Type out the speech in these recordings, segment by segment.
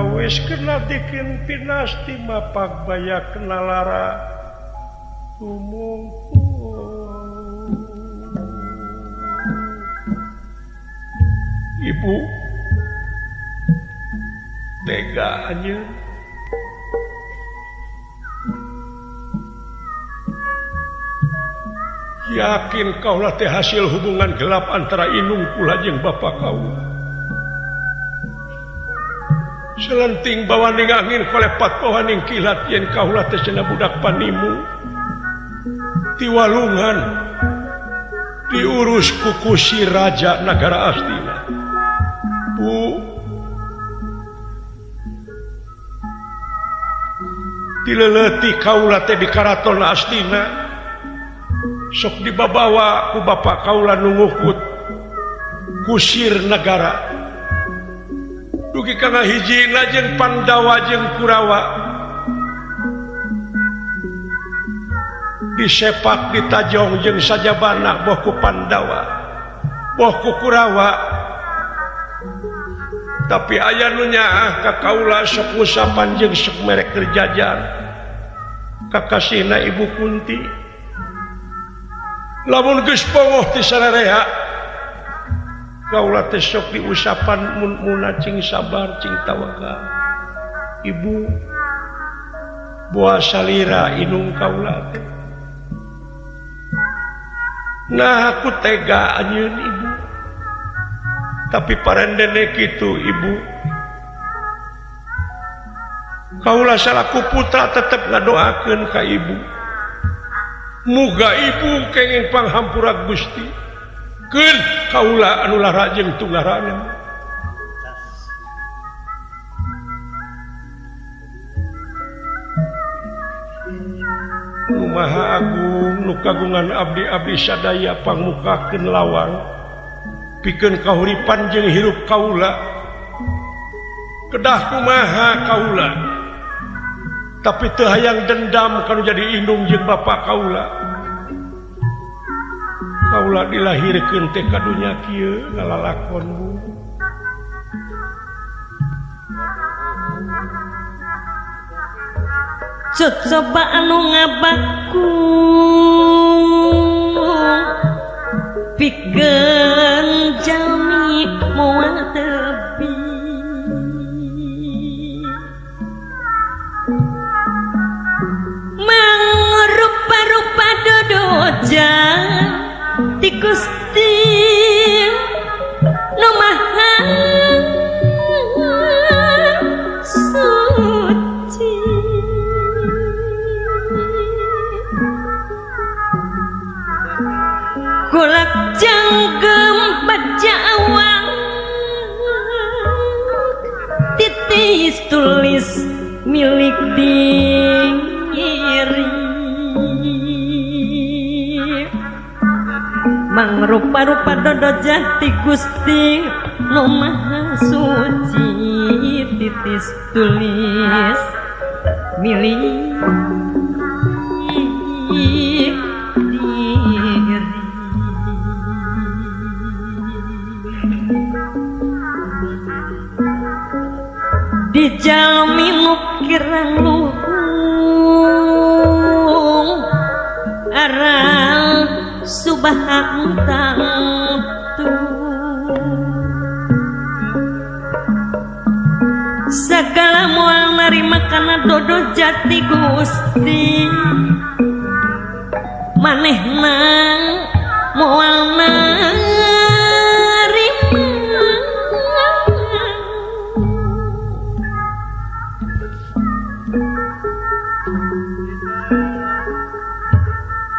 kawis kena bikin pinasti mapak bayak kena lara Ibu tega aja yakin kaulah teh hasil hubungan gelap antara Inung kula jeung bapak kau selenting bawaning angin kolepat bawaning kilat yen kaulah teh cenah budak panimu ti walungan diurus ku si raja nagara Astina Bu dileleti kaulah teh di karaton Astina sok dibawa ku bapak kaulah nungukut kusir negara dugi kana hijina jeung Pandawa jeung Kurawa disepak ditajong jeung sajabana boh ku Pandawa boh ku Kurawa tapi aya nu nyaah ka kaula sok ngusapan jeung sok merek kerjajan kakasihna Ibu Kunti lamun geus pongoh ti sarareha kaula teh sok diusapan mun cing sabar cing tawakal Ibu boa salira Inung kaula teh nah aku tega anjeun Ibu tapi parendene kitu Ibu kaula salaku putra tetep ngadoakeun ka Ibu muga Ibu kenging panghampura Gusti keun kaula anu lara jeung tunggarana nu maha agung nu kagungan abdi-abdi sadaya pangmukakeun lawang pikeun kahuripan jeung hirup kaula kedah kumaha kaula tapi teu hayang dendam kanu jadi indung jeung bapak kaula kaula dilahirkeun teh ka dunya kieu ngalalakon Bu coba anu ngabaku pikeun jalmi moal tebi mangrupa-rupa dodoja ti Gusti nu maha suci kulak janggem bajawang titis tulis milik diri mangrupa-rupa dodo jati Gusti nu maha suci titis tulis milik diri dijalmi mukirang luhung aral subhantang tu segala moal narima kana dodo jati Gusti manehna moal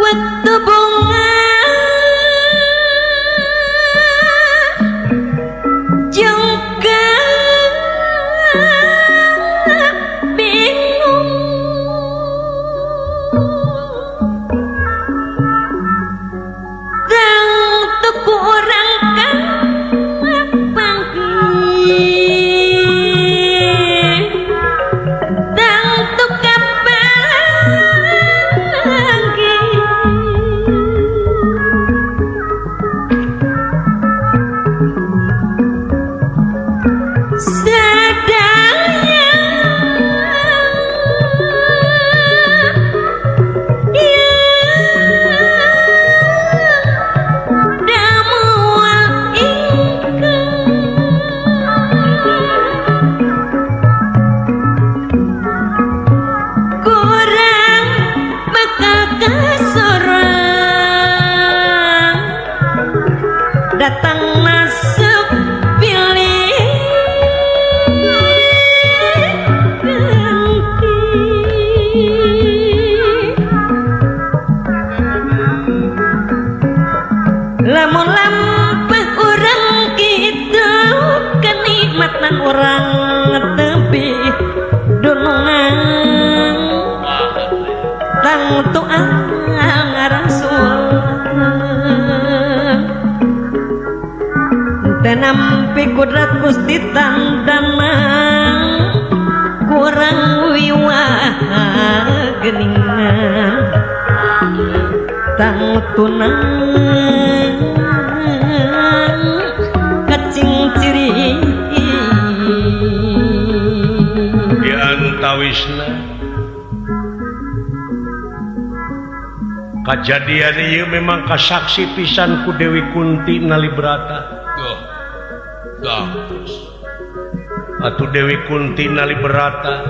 waktu bunga jangka bingung dan teku arang tepi dunungan tang tuang rasul tenampi kudrat Gusti tandana kurang wiwah geningan tang tunang kacing ciri diantawisna kajadian ieu memang kasaksi pisan ku Dewi Kunti Nalibrata. Atuh Dewi Kunti Nalibrata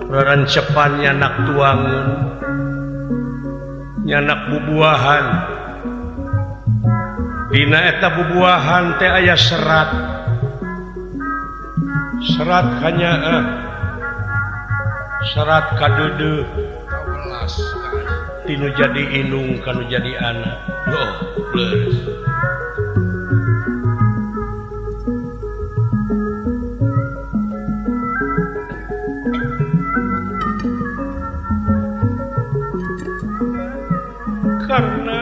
rarancepan nyanak tuangun nyanak bubuahan dina eta bubuahan teh aya serat kanyaa serat kadeudeuk tinu jadi inung kanu jadi anak leres karena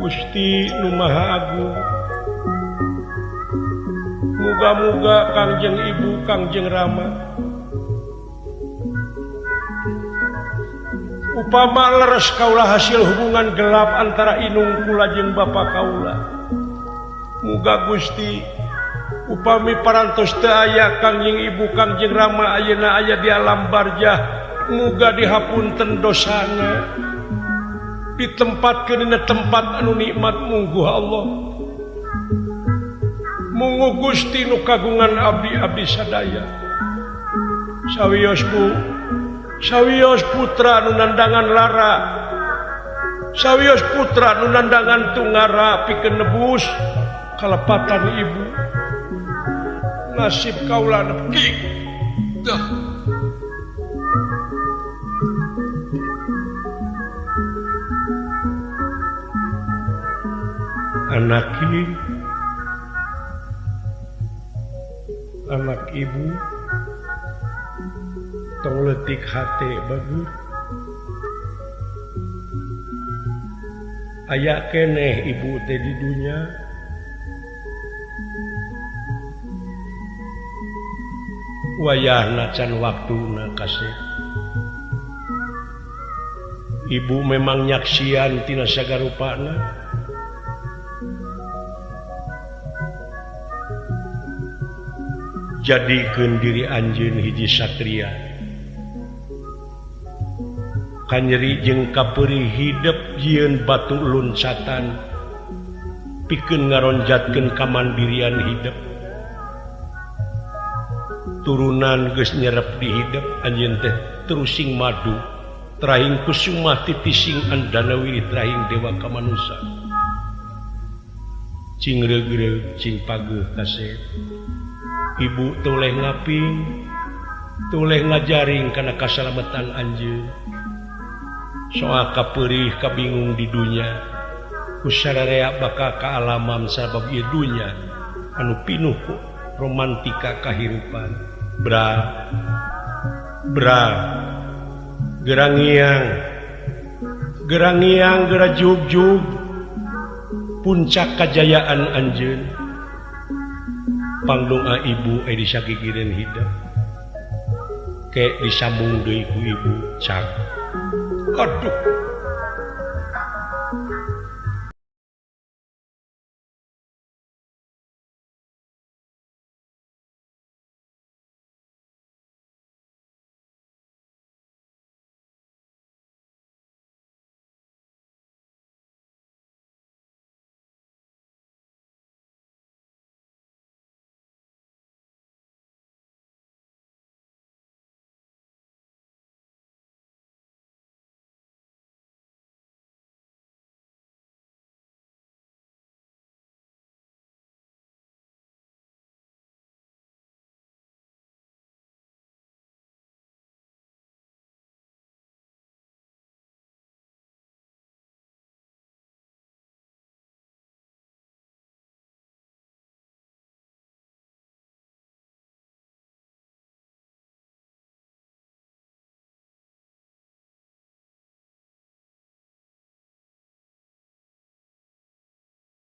Gusti Nu Maha Agung muga-muga Kangjeng Ibu Kangjeng Rama upama leres kaula hasil hubungan gelap antara inung kula jeung bapa kaula muga Gusti upami parantos teu aya Kangjeng Ibu Kangjeng Rama ayeuna aya di alam barzah muga dihapunten dosana ditempatkeun dina tempat anu nikmat mungguh Allah mungguh Gusti nu kagungan abdi sadaya sawios putra nu nandangan lara sawios putra nu nandangan tungara pikeun nebus kalepatan ibu nasib kaula nepki anak ibu tong leutik hate bagus aya keneh ibu teh di dunya wayahna can waktuna kasih ibu memang nyaksian tina sagarupana jadikeun diri anjeun hiji satria kanyeri jeung kapeurih hidep jieun batu loncatan pikeun ngaronjatkeun kamandirian hidep turunan geus nyerep di hidep anjeun teh terusing madu trahing kusumah titising andanawi trahing dewa kamanusa cing reug-reug cing pageuh kasih ibu tuleh ngaping tuleh ngajaring kana kasalamatan anjeun soal kapeurih kabingung di dunya kusararea bakal kaalaman sabab ieu dunya anu pinuh ku romantika kahirupan bra gerangiang gera jug-jug puncak kajayaan anjeun pangdoa ibu disagigireun hidep ke disambung deui ku ibu cak aduh